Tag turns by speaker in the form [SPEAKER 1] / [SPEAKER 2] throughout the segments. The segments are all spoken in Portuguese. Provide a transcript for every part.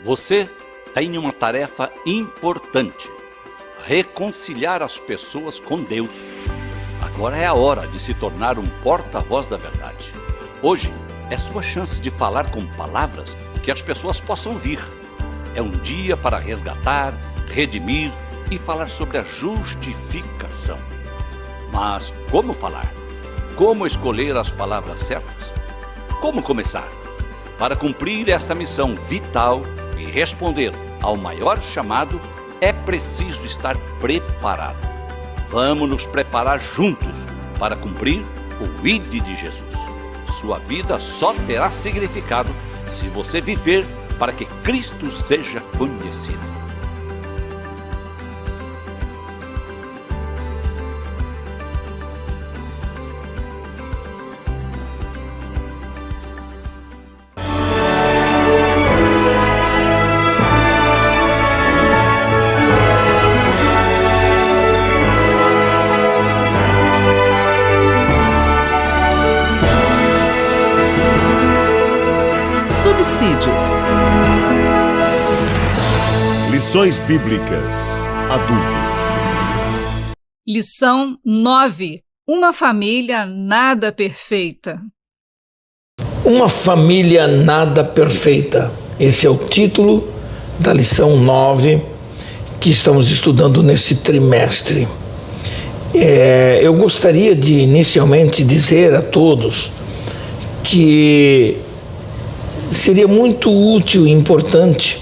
[SPEAKER 1] Você tem uma tarefa importante: reconciliar as pessoas com Deus. Agora é a hora de se tornar um porta-voz da verdade. Hoje é sua chance de falar com palavras que as pessoas possam ouvir. É um dia para resgatar, redimir e falar sobre a justificação. Mas como falar? Como escolher as palavras certas? Como começar? Para cumprir esta missão vital e responder ao maior chamado, é preciso estar preparado. Vamos nos preparar juntos para cumprir o ID de Jesus. Sua vida só terá significado se você viver para que Cristo seja conhecido.
[SPEAKER 2] Subsídios.
[SPEAKER 3] Lições Bíblicas Adultos.
[SPEAKER 2] Lição 9. Uma família nada perfeita.
[SPEAKER 4] Uma família nada perfeita. Esse é o título da lição 9 que estamos estudando nesse trimestre. Eu gostaria de inicialmente dizer a todos que seria muito útil e importante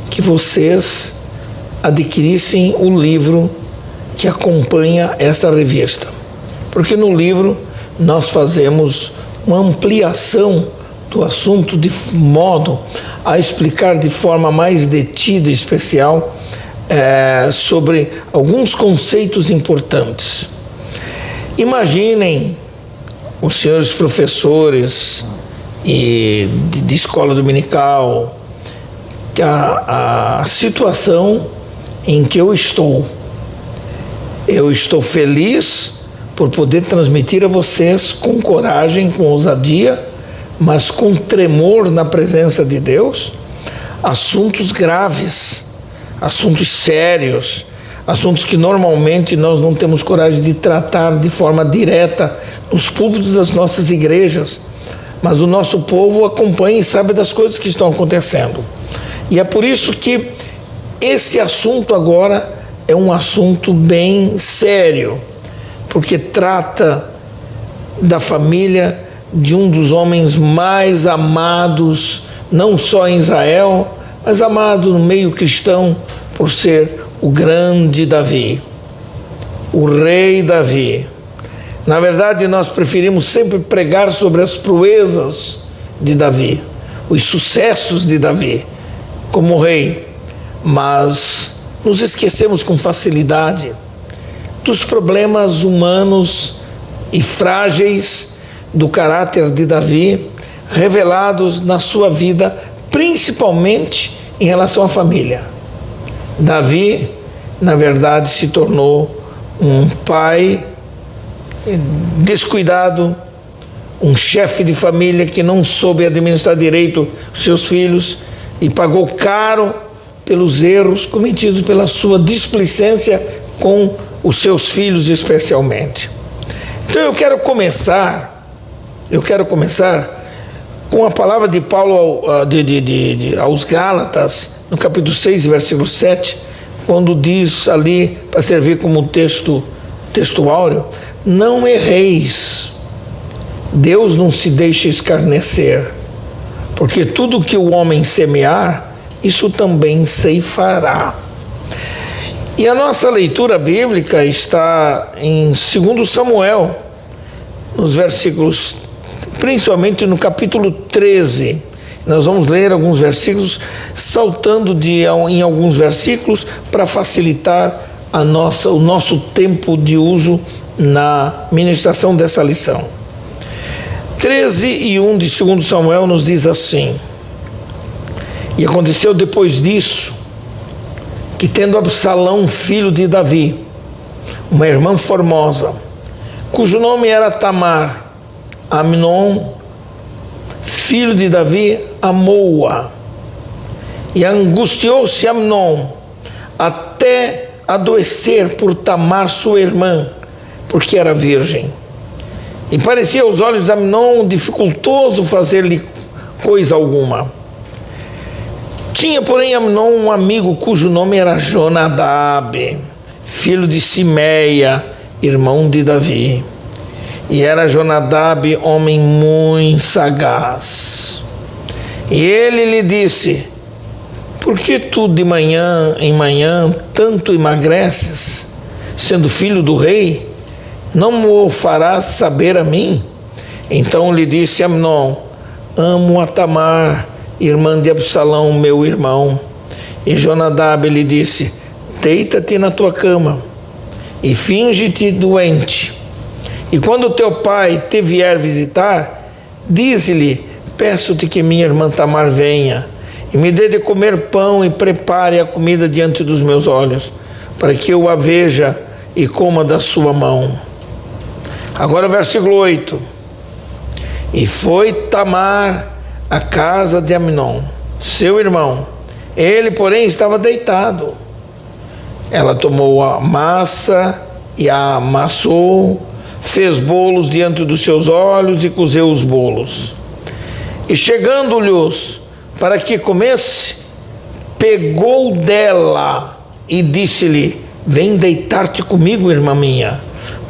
[SPEAKER 4] que vocês adquirissem o livro que acompanha esta revista. Porque no livro nós fazemos uma ampliação do assunto de modo a explicar de forma mais detida e especial sobre alguns conceitos importantes. Imaginem os senhores professores e de escola dominical, a situação em que eu estou feliz por poder transmitir a vocês com coragem, com ousadia, mas com tremor na presença de Deus, assuntos graves, assuntos sérios, assuntos que normalmente nós não temos coragem de tratar de forma direta nos púlpitos das nossas igrejas. Mas o nosso povo acompanha e sabe das coisas que estão acontecendo. E é por isso que esse assunto agora é um assunto bem sério, porque trata da família de um dos homens mais amados, não só em Israel, mas amado no meio cristão por ser o grande Davi, o rei Davi. Na verdade, nós preferimos sempre pregar sobre as proezas de Davi, os sucessos de Davi como rei, mas nos esquecemos com facilidade dos problemas humanos e frágeis do caráter de Davi, revelados na sua vida, principalmente em relação à família. Davi, na verdade, se tornou um pai descuidado, um chefe de família que não soube administrar direito seus filhos e pagou caro pelos erros cometidos pela sua displicência com os seus filhos especialmente. Então eu quero começar com a palavra de Paulo aos Gálatas, no capítulo 6, versículo 7, quando diz ali, para servir como texto áureo: não erreis, Deus não se deixa escarnecer, porque tudo que o homem semear, isso também ceifará. E a nossa leitura bíblica está em 2 Samuel, nos versículos, principalmente no capítulo 13. Nós vamos ler alguns versículos, saltando em alguns versículos para facilitar o nosso tempo de uso na ministração dessa lição. 13:1 de 2 Samuel nos diz assim: e aconteceu depois disso, que tendo Absalão, filho de Davi, uma irmã formosa, cujo nome era Tamar, Amnon, filho de Davi, amou-a, E angustiou-se Amnon até adoecer por Tamar, sua irmã, porque era virgem. E parecia aos olhos de Amnon dificultoso fazer-lhe coisa alguma. Tinha, porém, Amnon um amigo cujo nome era Jonadab, filho de Simeia, irmão de Davi. E era Jonadab homem muito sagaz. E ele lhe disse: por que tu de manhã em manhã tanto emagreces, sendo filho do rei? Não me farás saber a mim? Então lhe disse Amnon: amo a Tamar, irmã de Absalão, meu irmão. E Jonadab lhe disse: deita-te na tua cama e finge-te doente. E quando teu pai te vier visitar, dize-lhe: peço-te que minha irmã Tamar venha e me dê de comer pão e prepare a comida diante dos meus olhos, para que eu a veja e coma da sua mão. Agora o versículo 8. E foi Tamar à casa de Amnon, seu irmão. Ele, porém, estava deitado. Ela tomou a massa e a amassou, fez bolos diante dos seus olhos e cozeu os bolos. E chegando-lhes para que comesse, pegou dela e disse-lhe: vem deitar-te comigo, irmã minha.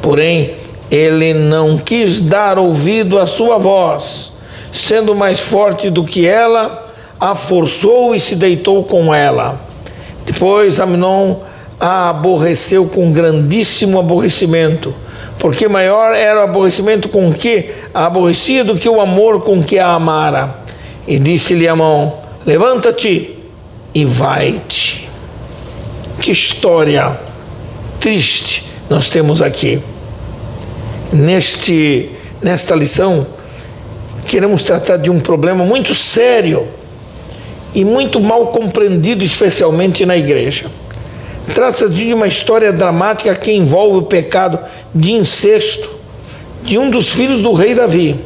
[SPEAKER 4] Porém, ele não quis dar ouvido à sua voz. Sendo mais forte do que ela, a forçou e se deitou com ela. Depois Amnon a aborreceu com grandíssimo aborrecimento, porque maior era o aborrecimento com que a aborrecia do que o amor com que a amara. E disse-lhe Amnon: levanta-te e vai-te. Que história triste nós temos aqui. Nesta lição, queremos tratar de um problema muito sério e muito mal compreendido, especialmente na igreja. Trata-se de uma história dramática que envolve o pecado de incesto de um dos filhos do rei Davi.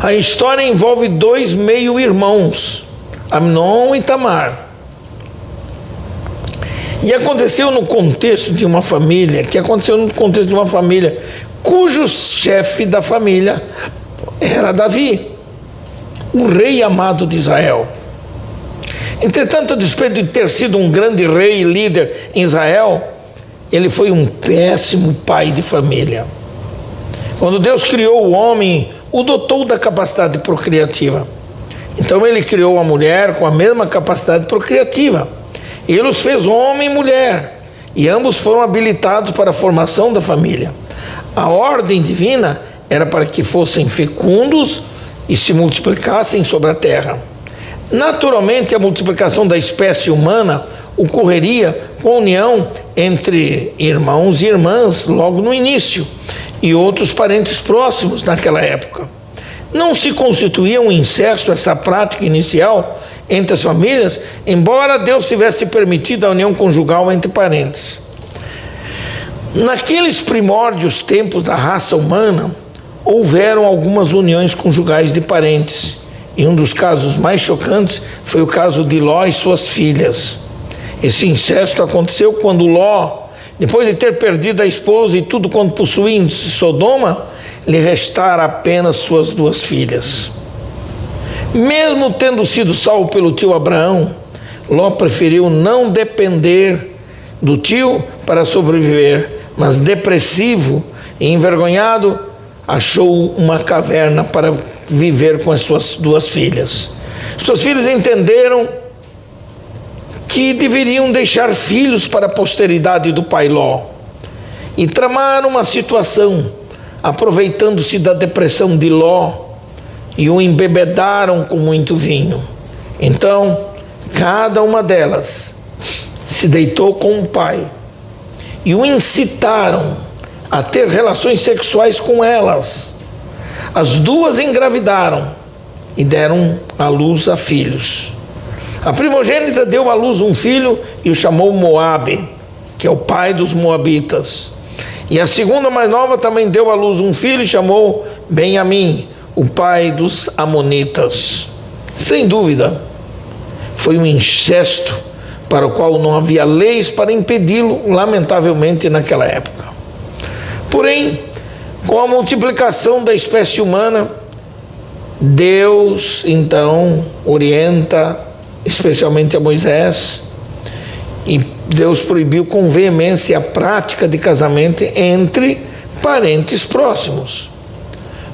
[SPEAKER 4] A história envolve dois meio-irmãos, Amnon e Tamar. E aconteceu no contexto de uma família, cujo chefe da família era Davi, o rei amado de Israel. Entretanto, a despeito de ter sido um grande rei e líder em Israel, ele foi um péssimo pai de família. Quando Deus criou o homem, o dotou da capacidade procriativa. Então ele criou a mulher com a mesma capacidade procriativa. Ele os fez homem e mulher, e ambos foram habilitados para a formação da família. A ordem divina era para que fossem fecundos e se multiplicassem sobre a terra. Naturalmente, a multiplicação da espécie humana ocorreria com a união entre irmãos e irmãs logo no início, e outros parentes próximos naquela época. Não se constituía um incesto essa prática inicial entre as famílias, embora Deus tivesse permitido a união conjugal entre parentes. Naqueles primórdios tempos da raça humana, houveram algumas uniões conjugais de parentes, e um dos casos mais chocantes foi o caso de Ló e suas filhas. Esse incesto aconteceu quando Ló, depois de ter perdido a esposa e tudo quanto possuía em Sodoma, lhe restara apenas suas duas filhas. Mesmo tendo sido salvo pelo tio Abraão, Ló preferiu não depender do tio para sobreviver, mas depressivo e envergonhado, achou uma caverna para viver com as suas duas filhas. Suas filhas entenderam que deveriam deixar filhos para a posteridade do pai Ló e tramaram uma situação, aproveitando-se da depressão de Ló, e o embebedaram com muito vinho. Então, cada uma delas se deitou com o pai e o incitaram a ter relações sexuais com elas. As duas engravidaram e deram à luz a filhos. A primogênita deu à luz um filho e o chamou Moabe, que é o pai dos moabitas. E a segunda, mais nova, também deu à luz um filho e chamou Benjamim, o pai dos amonitas. Sem dúvida, foi um incesto para o qual não havia leis para impedi-lo, lamentavelmente, naquela época. Porém, com a multiplicação da espécie humana, Deus, então, orienta, especialmente a Moisés, e Deus proibiu com veemência a prática de casamento entre parentes próximos.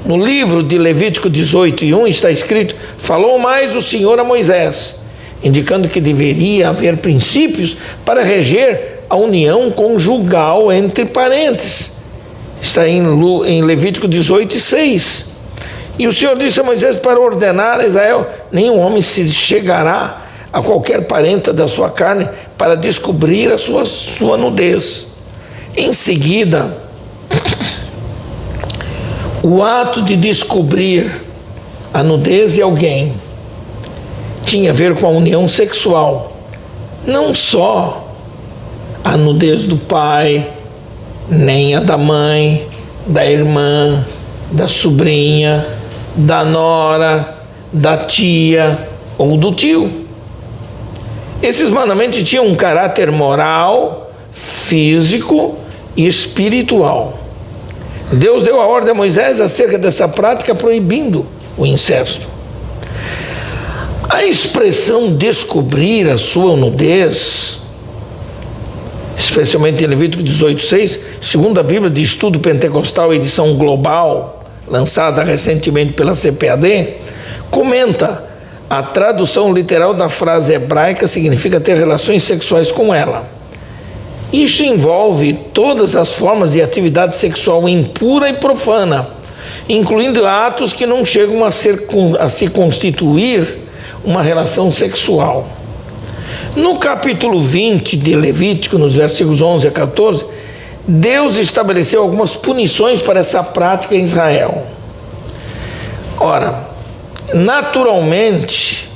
[SPEAKER 4] No livro de Levítico 18:1 está escrito: falou mais o Senhor a Moisés, indicando que deveria haver princípios para reger a união conjugal entre parentes. Está em Levítico 18:6. E o Senhor disse a Moisés para ordenar a Israel: nenhum homem se chegará a qualquer parente da sua carne para descobrir a sua nudez. Em seguida, o ato de descobrir a nudez de alguém tinha a ver com a união sexual, não só a nudez do pai, nem a da mãe, da irmã, da sobrinha, da nora, da tia ou do tio. Esses mandamentos tinham um caráter moral, físico e espiritual. Deus deu a ordem a Moisés acerca dessa prática, proibindo o incesto. A expressão descobrir a sua nudez, especialmente em Levítico 18:6, segundo a Bíblia de Estudo Pentecostal, edição global, lançada recentemente pela CPAD, comenta: a tradução literal da frase hebraica significa ter relações sexuais com ela. Isso envolve todas as formas de atividade sexual impura e profana, incluindo atos que não chegam a se constituir uma relação sexual. No capítulo 20 de Levítico, nos versículos 11 a 14, Deus estabeleceu algumas punições para essa prática em Israel. Ora, naturalmente,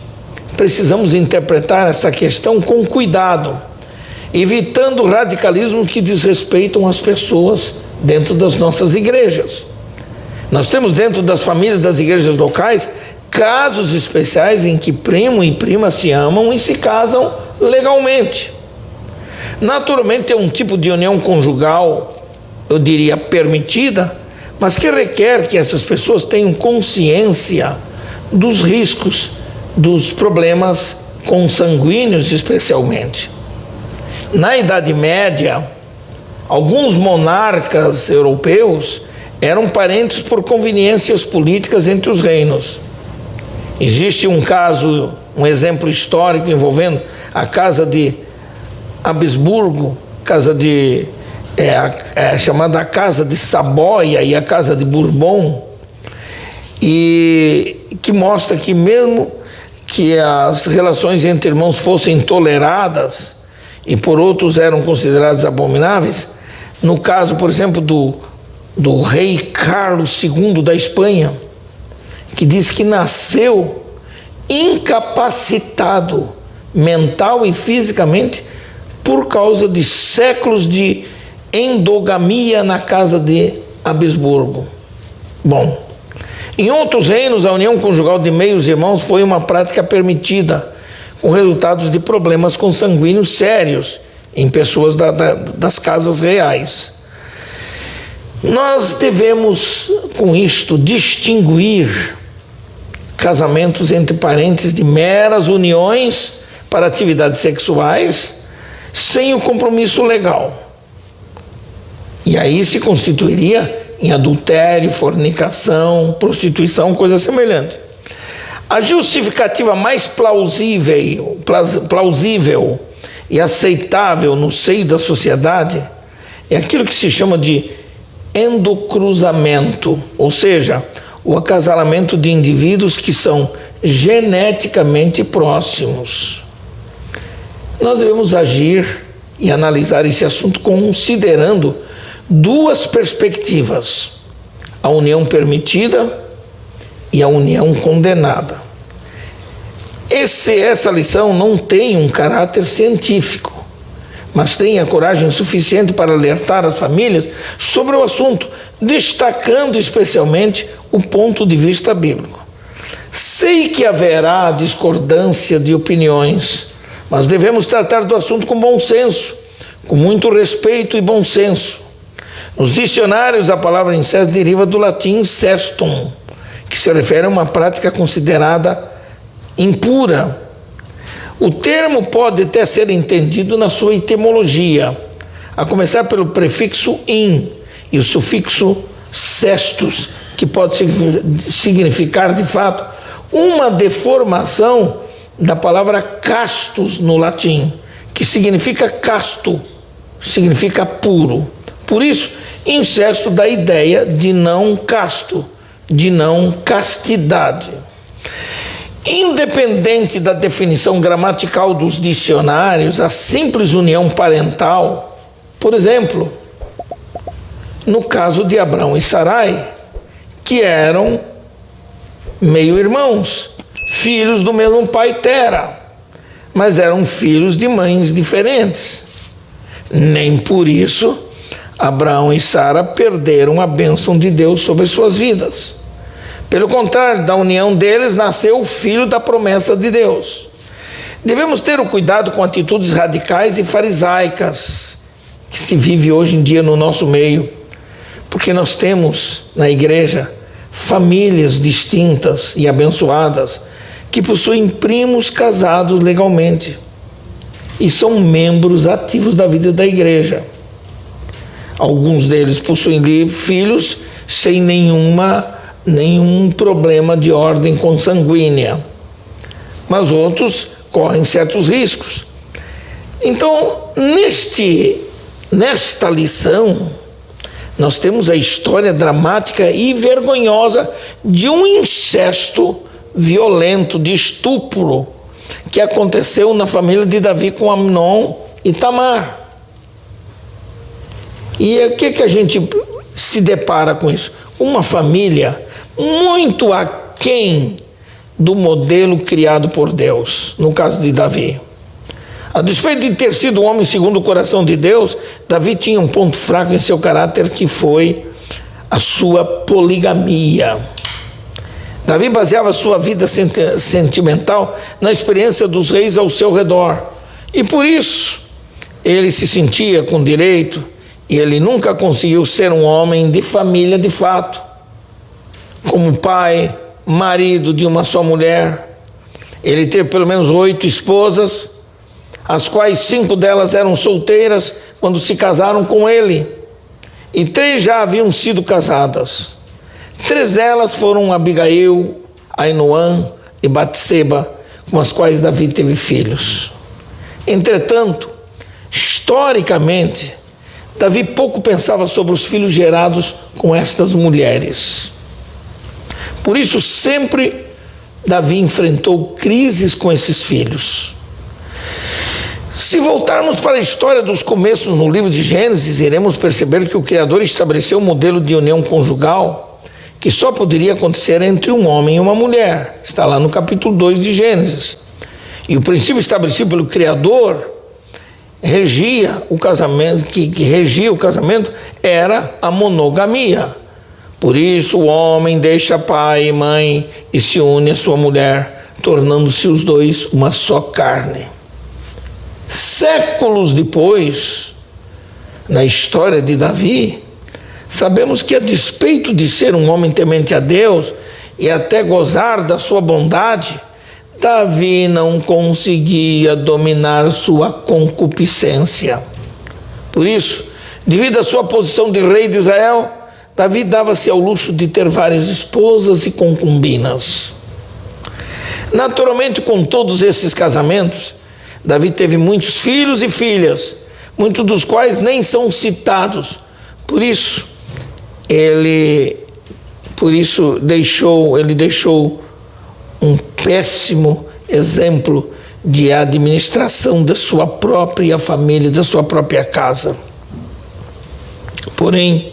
[SPEAKER 4] precisamos interpretar essa questão com cuidado, evitando radicalismos que desrespeitam as pessoas dentro das nossas igrejas. Nós temos dentro das famílias das igrejas locais casos especiais em que primo e prima se amam e se casam legalmente. Naturalmente é um tipo de união conjugal, eu diria, permitida, mas que requer que essas pessoas tenham consciência dos riscos, dos problemas consanguíneos especialmente. Na Idade Média, alguns monarcas europeus eram parentes por conveniências políticas entre os reinos. Existe um caso, um exemplo histórico envolvendo a casa de Habsburgo, chamada Casa de Saboia e a Casa de Bourbon, e que mostra que mesmo que as relações entre irmãos fossem toleradas e por outros eram consideradas abomináveis, no caso, por exemplo, do rei Carlos II da Espanha, que diz que nasceu incapacitado mental e fisicamente por causa de séculos de endogamia na casa de Habsburgo. Bom, em outros reinos, a união conjugal de meios irmãos foi uma prática permitida, com resultados de problemas consanguíneos sérios em pessoas das casas reais. Nós devemos, com isto, distinguir casamentos entre parentes de meras uniões para atividades sexuais sem o compromisso legal. E aí se constituiria em adultério, fornicação, prostituição, coisa semelhante. A justificativa mais plausível e aceitável no seio da sociedade é aquilo que se chama de endocruzamento, ou seja, o acasalamento de indivíduos que são geneticamente próximos. Nós devemos agir e analisar esse assunto considerando duas perspectivas: a união permitida e a união condenada. Essa lição não tem um caráter científico, mas tem a coragem suficiente para alertar as famílias sobre o assunto, destacando especialmente o ponto de vista bíblico. Sei que haverá discordância de opiniões, mas devemos tratar do assunto com bom senso, com muito respeito e bom senso. Nos dicionários, a palavra incesto deriva do latim cestum, que se refere a uma prática considerada impura. O termo pode até ser entendido na sua etimologia, a começar pelo prefixo in e o sufixo cestus, que pode significar, de fato, uma deformação da palavra castus no latim, que significa casto, significa puro. Por isso, incesto dá a ideia de não casto, de não castidade. Independente da definição gramatical dos dicionários, a simples união parental, por exemplo, no caso de Abrão e Sarai, que eram meio-irmãos, filhos do mesmo pai Tera, mas eram filhos de mães diferentes. Nem por isso Abraão e Sara perderam a bênção de Deus sobre suas vidas. Pelo contrário, da união deles nasceu o filho da promessa de Deus. Devemos ter o cuidado com atitudes radicais e farisaicas que se vive hoje em dia no nosso meio, porque nós temos na igreja famílias distintas e abençoadas que possuem primos casados legalmente e são membros ativos da vida da igreja. Alguns deles possuem filhos sem nenhum problema de ordem consanguínea, mas outros correm certos riscos. Então, nesta lição, nós temos a história dramática e vergonhosa de um incesto violento, de estupro, que aconteceu na família de Davi com Amnon e Tamar. E o que a gente se depara com isso? Uma família muito aquém do modelo criado por Deus, no caso de Davi. A despeito de ter sido um homem segundo o coração de Deus, Davi tinha um ponto fraco em seu caráter, que foi a sua poligamia. Davi baseava sua vida sentimental na experiência dos reis ao seu redor, e por isso ele se sentia com direito, e ele nunca conseguiu ser um homem de família de fato, como pai, marido de uma só mulher. Ele teve pelo menos 8 esposas, as quais 5 delas eram solteiras quando se casaram com ele, e 3 já haviam sido casadas. 3 delas foram Abigail, Ainoã e Batseba, com as quais Davi teve filhos. Entretanto, historicamente, Davi pouco pensava sobre os filhos gerados com estas mulheres. Por isso, sempre Davi enfrentou crises com esses filhos. Se voltarmos para a história dos começos no livro de Gênesis, iremos perceber que o Criador estabeleceu um modelo de união conjugal que só poderia acontecer entre um homem e uma mulher. Está lá no capítulo 2 de Gênesis. E o princípio estabelecido pelo Criador regia o casamento, que regia o casamento, era a monogamia. Por isso o homem deixa pai e mãe e se une à sua mulher, tornando-se os dois uma só carne. Séculos depois, na história de Davi, sabemos que, a despeito de ser um homem temente a Deus e até gozar da sua bondade, Davi não conseguia dominar sua concupiscência. Por isso, devido à sua posição de rei de Israel, Davi dava-se ao luxo de ter várias esposas e concubinas. Naturalmente, com todos esses casamentos, Davi teve muitos filhos e filhas, muitos dos quais nem são citados. Por isso ele deixou um péssimo exemplo de administração da sua própria família, da sua própria casa. Porém,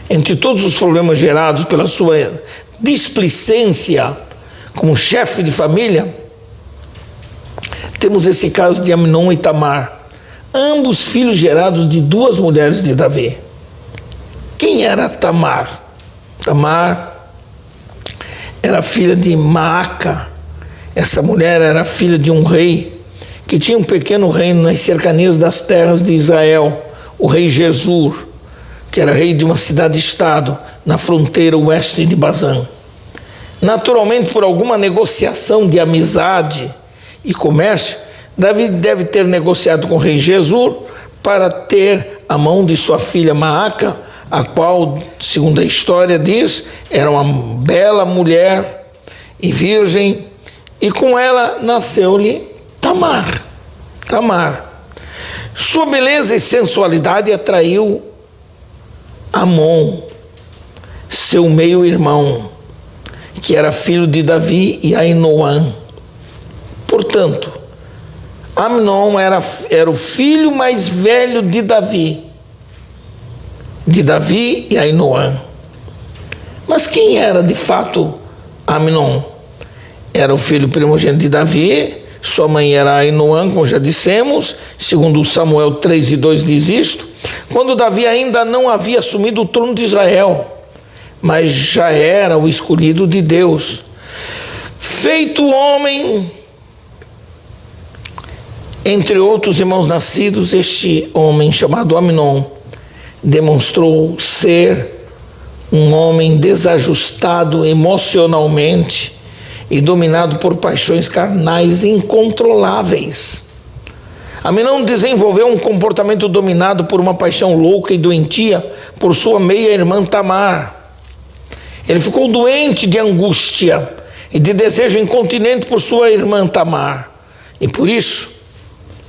[SPEAKER 4] entre todos os problemas gerados pela sua displicência como chefe de família, temos esse caso de Amnon e Tamar, ambos filhos gerados de 2 mulheres de Davi. Quem era Tamar? Tamar era filha de Maaca. Essa mulher era filha de um rei que tinha um pequeno reino nas cercanias das terras de Israel, o rei Jesur, que era rei de uma cidade-estado na fronteira oeste de Bazã. Naturalmente, por alguma negociação de amizade e comércio, Davi deve ter negociado com o rei Jesur para ter a mão de sua filha Maaca, a qual, segundo a história diz, era uma bela mulher e virgem, e com ela nasceu-lhe Tamar. Sua beleza e sensualidade atraiu Amon, seu meio-irmão, que era filho de Davi e Ainoã. Portanto, Amnon era o filho mais velho de Davi e Ainoã. Mas quem era de fato Amnon? Era o filho primogênito de Davi, sua mãe era Ainoã, como já dissemos, segundo Samuel 3:2 diz isto, quando Davi ainda não havia assumido o trono de Israel, mas já era o escolhido de Deus. Feito homem, entre outros irmãos nascidos, este homem chamado Amnon demonstrou ser um homem desajustado emocionalmente e dominado por paixões carnais incontroláveis. Amnon desenvolveu um comportamento dominado por uma paixão louca e doentia por sua meia-irmã Tamar. Ele ficou doente de angústia e de desejo incontinente por sua irmã Tamar. E por isso,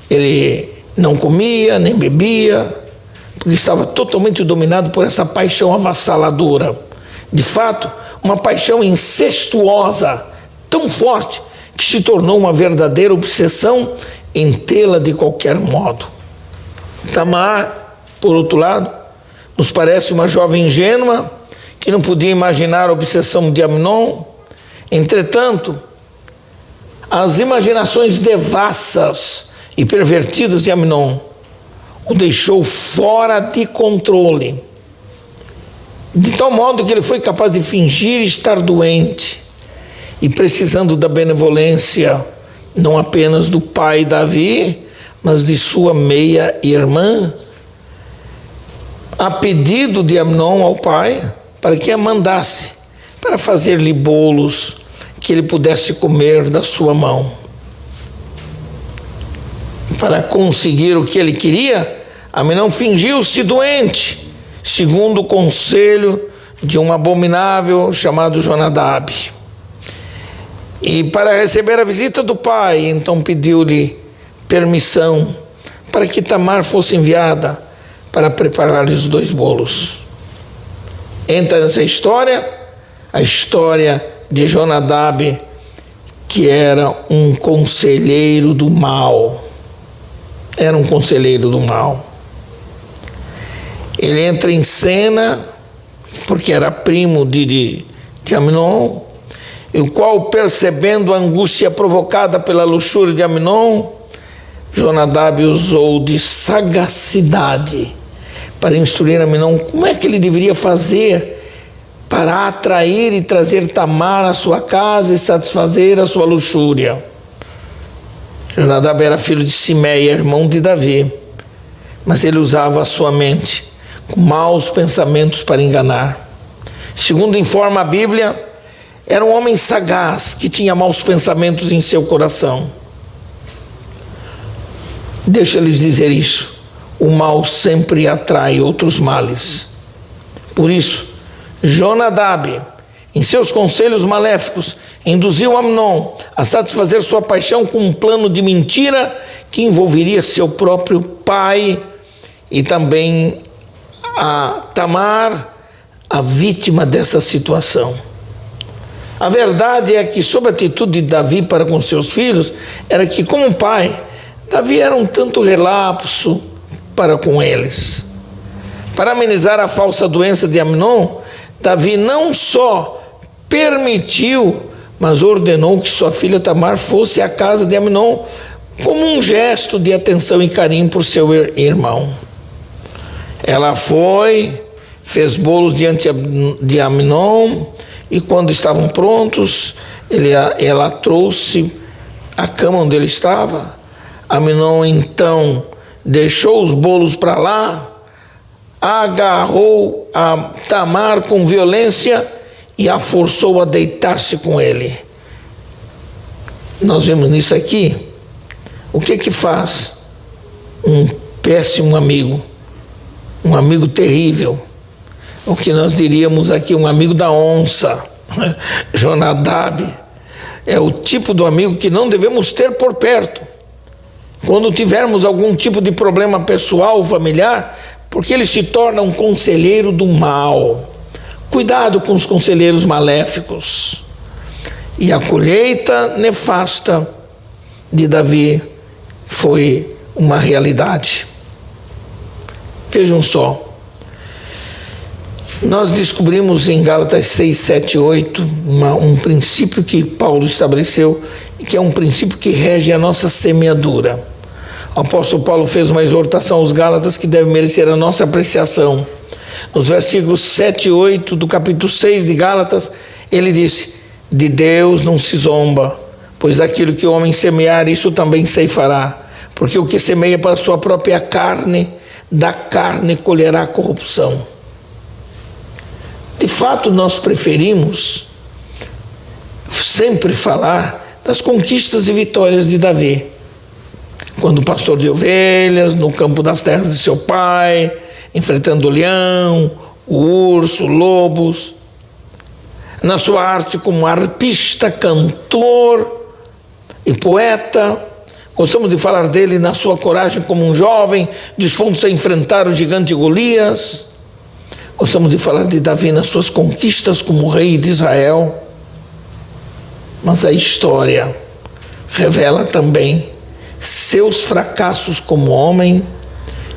[SPEAKER 4] ele não comia, nem bebia, porque estava totalmente dominado por essa paixão avassaladora. De fato, uma paixão incestuosa, tão forte, que se tornou uma verdadeira obsessão em tê-la de qualquer modo. Tamar, por outro lado, nos parece uma jovem ingênua, que não podia imaginar a obsessão de Amnon. Entretanto, as imaginações devassas e pervertidas de Amnon o deixou fora de controle, de tal modo que ele foi capaz de fingir estar doente e precisando da benevolência não apenas do pai Davi, mas de sua meia-irmã, a pedido de Amnon ao pai, para que a mandasse para fazer-lhe bolos que ele pudesse comer da sua mão. Para conseguir o que ele queria, Amnon fingiu-se doente, segundo o conselho de um abominável chamado Jonadab. E para receber a visita do pai, então pediu-lhe permissão para que Tamar fosse enviada para preparar-lhe os 2 bolos. Entra nessa história a história de Jonadab, que era um conselheiro do mal. Era um conselheiro do mal. Ele entra em cena, porque era primo de Amnon, o qual, percebendo a angústia provocada pela luxúria de Amnon, Jonadab usou de sagacidade para instruir Amnon como é que ele deveria fazer para atrair e trazer Tamar à sua casa e satisfazer a sua luxúria. Jonadab era filho de Simeia, irmão de Davi, mas ele usava a sua mente com maus pensamentos para enganar. Segundo informa a Bíblia, era um homem sagaz que tinha maus pensamentos em seu coração. Deixa-lhes dizer isso: o mal sempre atrai outros males. Por isso, Jonadab, em seus conselhos maléficos, induziu Amnon a satisfazer sua paixão com um plano de mentira que envolveria seu próprio pai e também a Tamar, a vítima dessa situação. A verdade é que, sob a atitude de Davi para com seus filhos, era que, como pai, Davi era um tanto relapso para com eles. Para amenizar a falsa doença de Amnon, Davi não só permitiu, mas ordenou que sua filha Tamar fosse à casa de Amnon como um gesto de atenção e carinho por seu irmão. Ela foi, fez bolos diante de Amnon e quando estavam prontos, ela trouxe a cama onde ele estava. Amnon então deixou os bolos para lá, agarrou a Tamar com violência e a forçou a deitar-se com ele. Nós vemos nisso aqui o que faz um péssimo amigo, um amigo terrível, o que nós diríamos aqui, um amigo da onça. Jonadab é o tipo do amigo que não devemos ter por perto quando tivermos algum tipo de problema pessoal ou familiar, porque ele se torna um conselheiro do mal. Cuidado com os conselheiros maléficos. E a colheita nefasta de Davi foi uma realidade. Vejam só, nós descobrimos em Gálatas 6, 7, 8 um princípio que Paulo estabeleceu, que é um princípio que rege a nossa semeadura. O apóstolo Paulo fez uma exortação aos Gálatas que deve merecer a nossa apreciação. Nos versículos 7 e 8 do capítulo 6 de Gálatas, ele disse: de Deus não se zomba, pois aquilo que o homem semear, isso também ceifará. Porque o que semeia para a sua própria carne, da carne colherá corrupção. De fato, nós preferimos sempre falar das conquistas e vitórias de Davi. Quando pastor de ovelhas, no campo das terras de seu pai, enfrentando o leão, o urso, lobos. Na sua arte como arpista, cantor e poeta. Gostamos de falar dele na sua coragem como um jovem, disposto a enfrentar o gigante Golias. Gostamos de falar de Davi nas suas conquistas como rei de Israel. Mas a história revela também seus fracassos como homem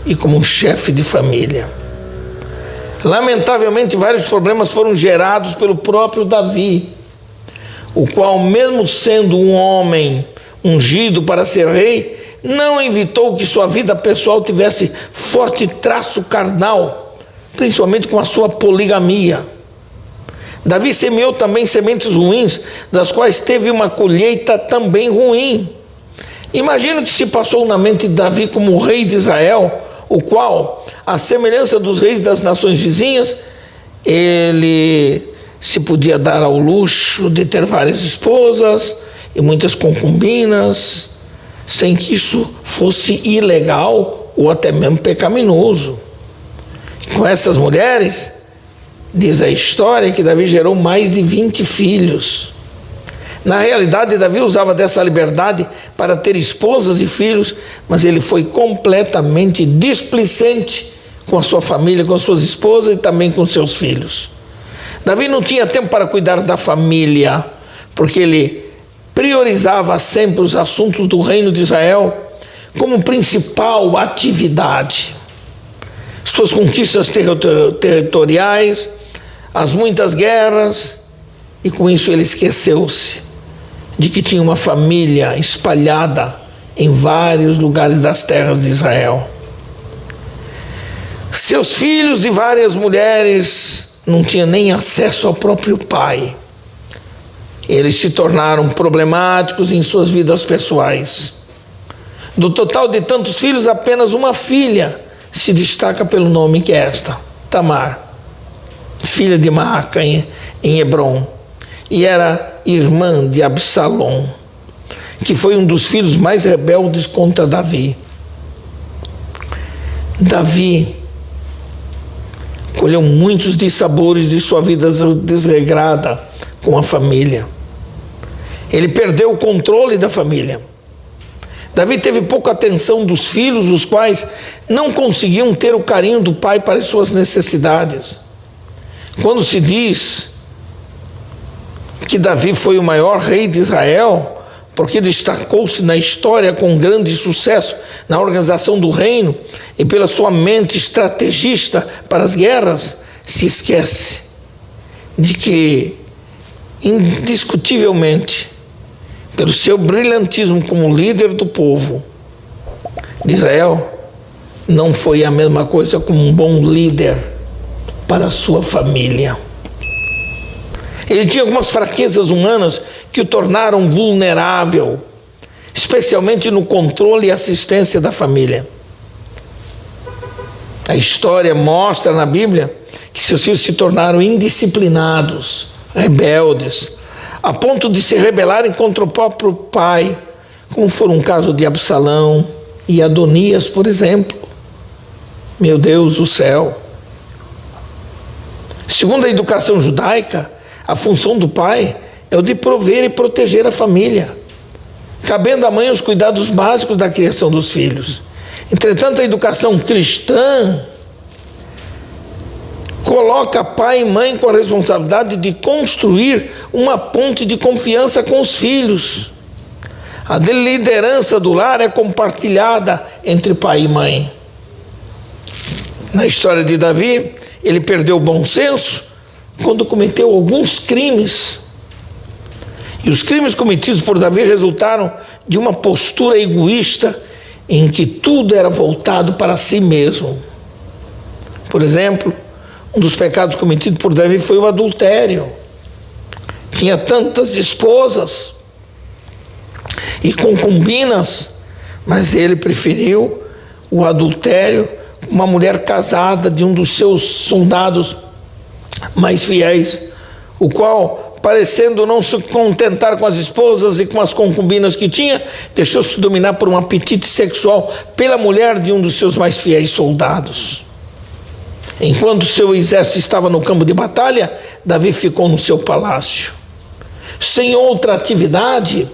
[SPEAKER 4] e como chefe de família. Lamentavelmente, vários problemas foram gerados pelo próprio Davi, o qual, mesmo sendo um homem ungido para ser rei, não evitou que sua vida pessoal tivesse forte traço carnal, principalmente com a sua poligamia. Davi semeou também sementes ruins, das quais teve uma colheita também ruim. Imagina o que se passou na mente de Davi como rei de Israel, o qual, à semelhança dos reis das nações vizinhas, ele se podia dar ao luxo de ter várias esposas e muitas concubinas, sem que isso fosse ilegal ou até mesmo pecaminoso. Com essas mulheres, diz a história que Davi gerou mais de 20 filhos. Na realidade, Davi usava dessa liberdade para ter esposas e filhos, mas ele foi completamente displicente com a sua família, com as suas esposas e também com seus filhos. Davi não tinha tempo para cuidar da família, porque ele priorizava sempre os assuntos do reino de Israel como principal atividade. Suas conquistas territoriais, as muitas guerras, e com isso ele esqueceu-se de que tinha uma família espalhada em vários lugares das terras de Israel. Seus filhos e várias mulheres não tinham nem acesso ao próprio pai. Eles se tornaram problemáticos em suas vidas pessoais. Do total de tantos filhos, apenas uma filha se destaca pelo nome, que é esta, Tamar, filha de Maaca em Hebrom, e era irmã de Absalom, que foi um dos filhos mais rebeldes contra Davi. Davi colheu muitos dissabores de sua vida desregrada com a família. Ele perdeu o controle da família. Davi teve pouca atenção dos filhos, os quais não conseguiam ter o carinho do pai para as suas necessidades. Quando se diz que Davi foi o maior rei de Israel, porque destacou-se na história com grande sucesso na organização do reino e pela sua mente estrategista para as guerras, se esquece de que, indiscutivelmente, pelo seu brilhantismo como líder do povo de Israel, não foi a mesma coisa como um bom líder para a sua família. Ele tinha algumas fraquezas humanas que o tornaram vulnerável, especialmente no controle e assistência da família. A história mostra na Bíblia que seus filhos se tornaram indisciplinados, rebeldes, a ponto de se rebelarem contra o próprio pai, como foram um caso de Absalão e Adonias, por exemplo. Meu Deus do céu! Segundo a educação judaica, a função do pai é o de prover e proteger a família, cabendo à mãe os cuidados básicos da criação dos filhos. Entretanto, a educação cristã coloca pai e mãe com a responsabilidade de construir uma ponte de confiança com os filhos. A liderança do lar é compartilhada entre pai e mãe. Na história de Davi, ele perdeu o bom senso quando cometeu alguns crimes. E os crimes cometidos por Davi resultaram de uma postura egoísta em que tudo era voltado para si mesmo. Por exemplo, um dos pecados cometidos por Davi foi o adultério. Tinha tantas esposas e concubinas, mas ele preferiu o adultério com uma mulher casada de um dos seus soldados mais fiéis, o qual, parecendo não se contentar com as esposas e com as concubinas que tinha, deixou-se dominar por um apetite sexual pela mulher de um dos seus mais fiéis soldados. Enquanto seu exército estava no campo de batalha, Davi ficou no seu palácio. Sem outra atividade,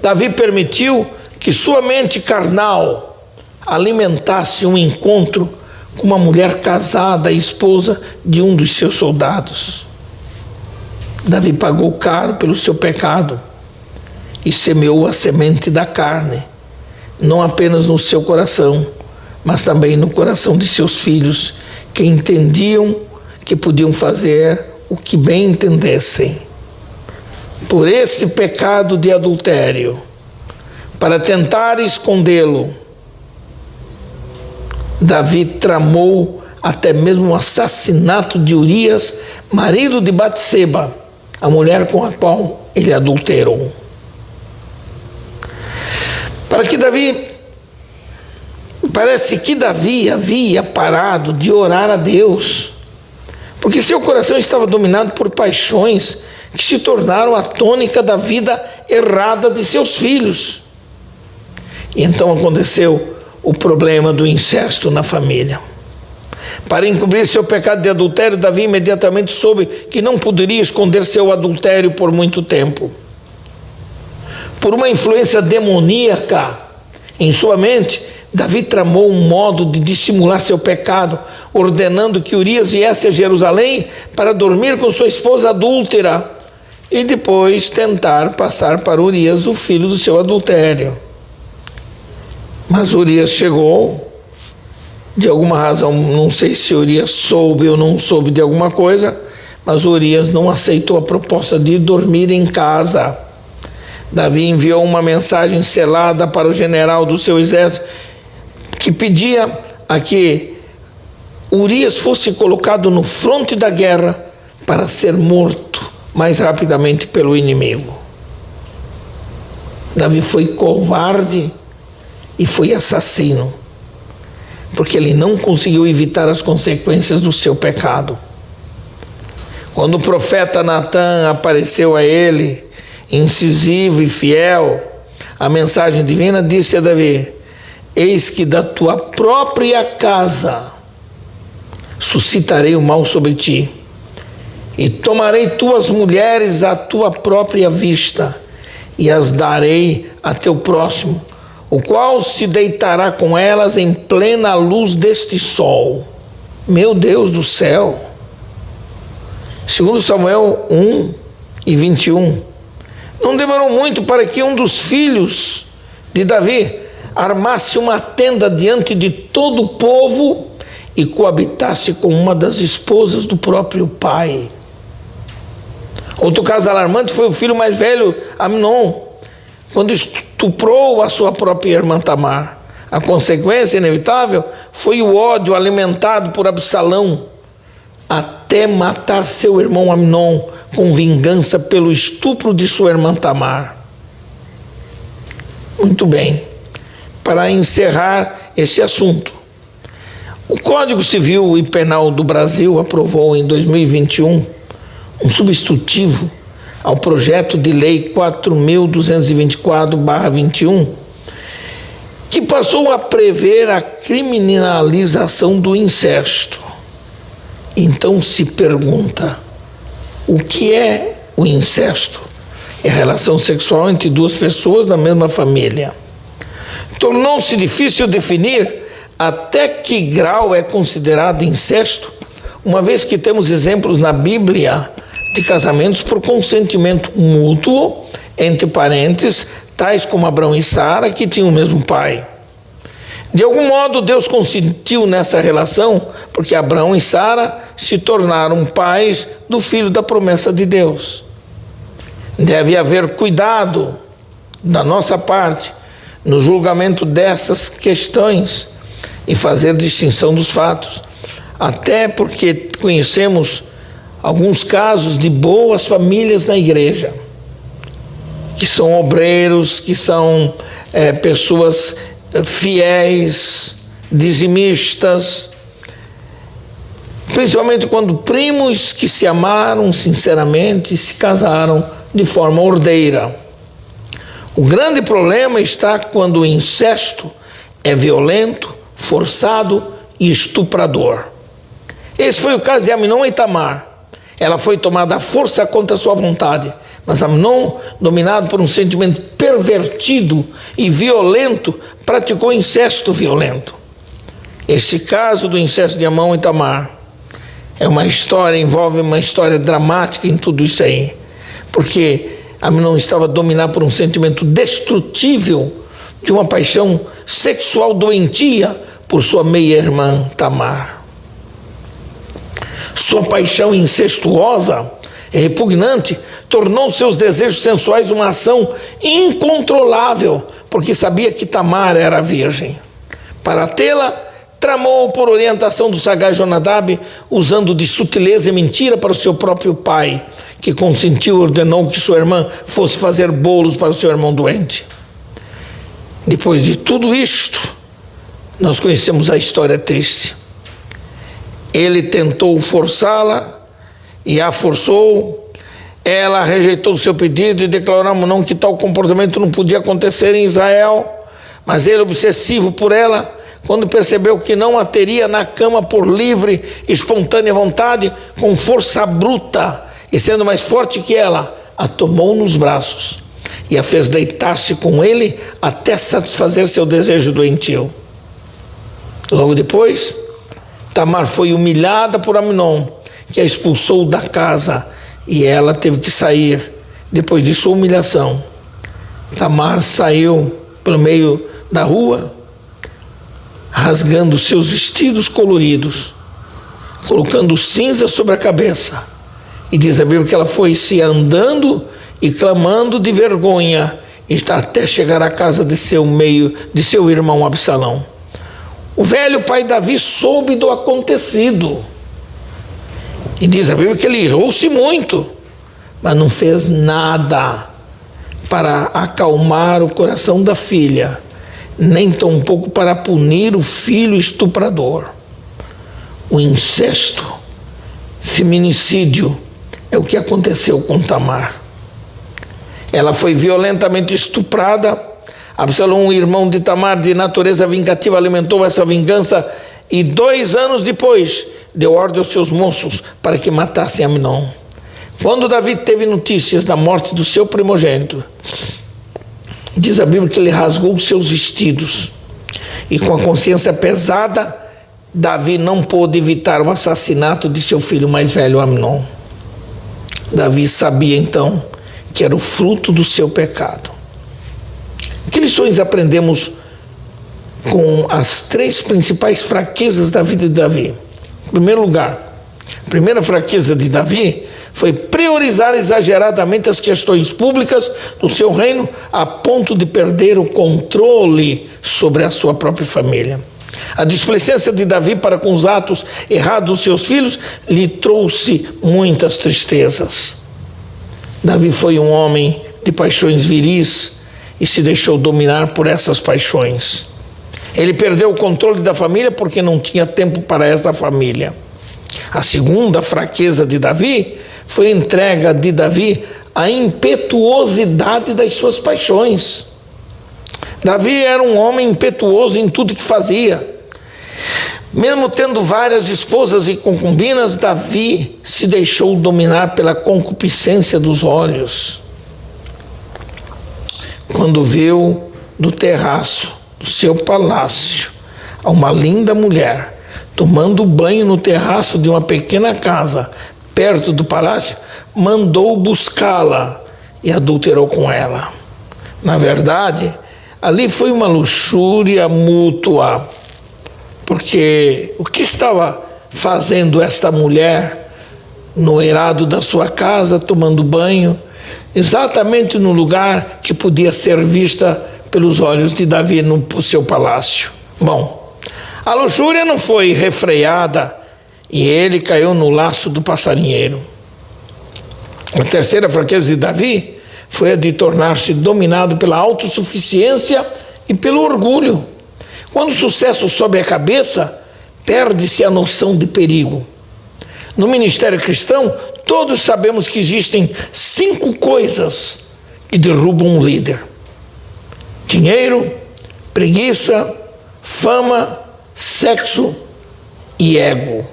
[SPEAKER 4] Davi permitiu que sua mente carnal alimentasse um encontro com uma mulher casada, esposa de um dos seus soldados. Davi pagou caro pelo seu pecado e semeou a semente da carne, não apenas no seu coração, mas também no coração de seus filhos, que entendiam que podiam fazer o que bem entendessem. Por esse pecado de adultério, para tentar escondê-lo, Davi tramou até mesmo o assassinato de Urias, marido de Batseba, a mulher com a qual ele adulterou. Parece que Davi havia parado de orar a Deus, porque seu coração estava dominado por paixões que se tornaram a tônica da vida errada de seus filhos. E então aconteceu o problema do incesto na família. Para encobrir seu pecado de adultério, Davi imediatamente soube que não poderia esconder seu adultério por muito tempo. Por uma influência demoníaca em sua mente, Davi tramou um modo de dissimular seu pecado, ordenando que Urias viesse a Jerusalém para dormir com sua esposa adúltera e depois tentar passar para Urias o filho do seu adultério. Mas Urias chegou, de alguma razão, não sei se Urias soube ou não soube de alguma coisa, mas Urias não aceitou a proposta de dormir em casa. Davi enviou uma mensagem selada para o general do seu exército, que pedia a que Urias fosse colocado no fronte da guerra para ser morto mais rapidamente pelo inimigo. Davi foi covarde e foi assassino, porque ele não conseguiu evitar as consequências do seu pecado. Quando o profeta Natã apareceu a ele, incisivo e fiel, a mensagem divina disse a Davi: eis que da tua própria casa suscitarei o mal sobre ti, e tomarei tuas mulheres à tua própria vista, e as darei a teu próximo, o qual se deitará com elas em plena luz deste sol. Meu Deus do céu! Segundo Samuel 1:21, não demorou muito para que um dos filhos de Davi armasse uma tenda diante de todo o povo e coabitasse com uma das esposas do próprio pai. Outro caso alarmante foi o filho mais velho, Amnon, quando estuprou a sua própria irmã Tamar. A consequência inevitável foi o ódio alimentado por Absalão, até matar seu irmão Amnon com vingança pelo estupro de sua irmã Tamar. Muito bem, para encerrar esse assunto, o Código Civil e Penal do Brasil aprovou em 2021 um substitutivo ao projeto de lei 4.224/21, que passou a prever a criminalização do incesto. Então se pergunta, o que é o incesto? É a relação sexual entre duas pessoas da mesma família. Tornou-se difícil definir até que grau é considerado incesto, uma vez que temos exemplos na Bíblia de casamentos por consentimento mútuo entre parentes, tais como Abraão e Sara, que tinham o mesmo pai. De algum modo, Deus consentiu nessa relação, porque Abraão e Sara se tornaram pais do filho da promessa de Deus. Deve haver cuidado da nossa parte no julgamento dessas questões e fazer distinção dos fatos, até porque conhecemos alguns casos de boas famílias na igreja, que são obreiros, que são pessoas fiéis, dizimistas, principalmente quando primos que se amaram sinceramente e se casaram de forma ordeira. O grande problema está quando o incesto é violento, forçado e estuprador. Esse foi o caso de Amnon e Tamar. Ela foi tomada à força contra sua vontade, mas Amnon, dominado por um sentimento pervertido e violento, praticou incesto violento. Esse caso do incesto de Amnon e Tamar envolve uma história dramática em tudo isso aí, porque Amnon estava dominado por um sentimento destrutível de uma paixão sexual doentia por sua meia-irmã Tamar. Sua paixão incestuosa e repugnante tornou seus desejos sensuais uma ação incontrolável, porque sabia que Tamar era virgem. Para tê-la, tramou por orientação do sagaz Jonadab, usando de sutileza e mentira para o seu próprio pai, que consentiu e ordenou que sua irmã fosse fazer bolos para o seu irmão doente. Depois de tudo isto, nós conhecemos a história triste. Ele tentou forçá-la e a forçou. Ela rejeitou o seu pedido e declarou a Amnon que tal comportamento não podia acontecer em Israel. Mas ele, obsessivo por ela, quando percebeu que não a teria na cama por livre, espontânea vontade, com força bruta, e sendo mais forte que ela, a tomou nos braços e a fez deitar-se com ele até satisfazer seu desejo doentio. Logo depois, Tamar foi humilhada por Amnon, que a expulsou da casa, e ela teve que sair depois de sua humilhação. Tamar saiu pelo meio da rua, rasgando seus vestidos coloridos, colocando cinza sobre a cabeça. E diz a Bíblia que ela foi se andando e clamando de vergonha, até chegar à casa de seu irmão Absalão. O velho pai Davi soube do acontecido. E diz a Bíblia que ele irou-se muito, mas não fez nada para acalmar o coração da filha, nem tampouco para punir o filho estuprador. O incesto, feminicídio, é o que aconteceu com Tamar. Ela foi violentamente estuprada. Absalão, o irmão de Tamar, de natureza vingativa, alimentou essa vingança e 2 anos depois deu ordem aos seus moços para que matassem Amnon. Quando Davi teve notícias da morte do seu primogênito, diz a Bíblia que ele rasgou os seus vestidos e, com a consciência pesada, Davi não pôde evitar o assassinato de seu filho mais velho, Amnon. Davi sabia então que era o fruto do seu pecado. Que lições aprendemos com as 3 principais fraquezas da vida de Davi? Em primeiro lugar, a primeira fraqueza de Davi foi priorizar exageradamente as questões públicas do seu reino a ponto de perder o controle sobre a sua própria família. A displicência de Davi para com os atos errados dos seus filhos lhe trouxe muitas tristezas. Davi foi um homem de paixões viris e se deixou dominar por essas paixões. Ele perdeu o controle da família porque não tinha tempo para esta família. A segunda fraqueza de Davi foi a entrega de Davi à impetuosidade das suas paixões. Davi era um homem impetuoso em tudo que fazia. Mesmo tendo várias esposas e concubinas, Davi se deixou dominar pela concupiscência dos olhos. Quando viu do terraço do seu palácio uma linda mulher tomando banho no terraço de uma pequena casa perto do palácio, mandou buscá-la e adulterou com ela. Na verdade, ali foi uma luxúria mútua, porque o que estava fazendo esta mulher no eirado da sua casa, tomando banho, exatamente no lugar que podia ser vista pelos olhos de Davi no seu palácio? Bom, a luxúria não foi refreada e ele caiu no laço do passarinheiro. A terceira fraqueza de Davi foi a de tornar-se dominado pela autossuficiência e pelo orgulho. Quando o sucesso sobe a cabeça, perde-se a noção de perigo. No ministério cristão, todos sabemos que existem 5 coisas que derrubam um líder: dinheiro, preguiça, fama, sexo e ego.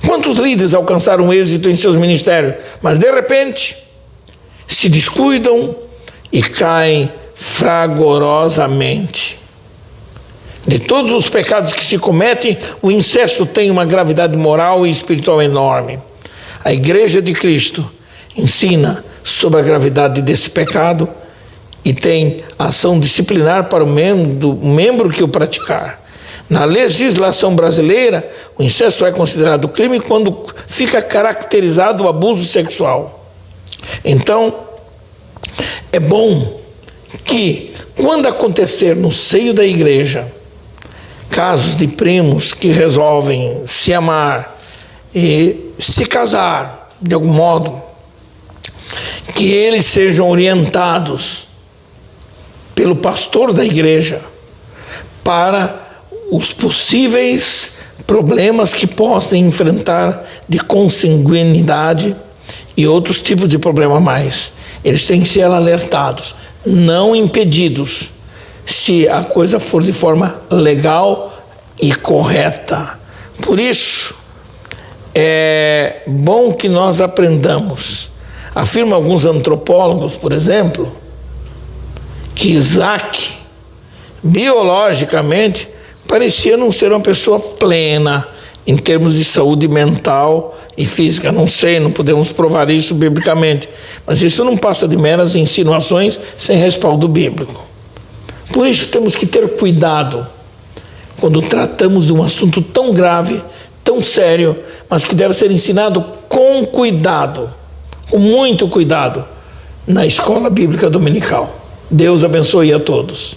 [SPEAKER 4] Quantos líderes alcançaram êxito em seus ministérios, mas de repente se descuidam e caem fragorosamente? De todos os pecados que se cometem, o incesto tem uma gravidade moral e espiritual enorme. A Igreja de Cristo ensina sobre a gravidade desse pecado e tem ação disciplinar para o membro que o praticar. Na legislação brasileira, o incesto é considerado crime quando fica caracterizado o abuso sexual. Então, é bom que, quando acontecer no seio da igreja casos de primos que resolvem se amar e se casar de algum modo, que eles sejam orientados pelo pastor da igreja para os possíveis problemas que possam enfrentar de consanguinidade e outros tipos de problema mais. Eles têm que ser alertados, não impedidos, se a coisa for de forma legal e correta. Por isso, é bom que nós aprendamos. Afirmam alguns antropólogos, por exemplo, que Isaac, biologicamente, parecia não ser uma pessoa plena em termos de saúde mental e física. Não sei, não podemos provar isso biblicamente, mas isso não passa de meras insinuações sem respaldo bíblico. Por isso temos que ter cuidado quando tratamos de um assunto tão grave, tão sério, mas que deve ser ensinado com cuidado, com muito cuidado, na escola bíblica dominical. Deus abençoe a todos.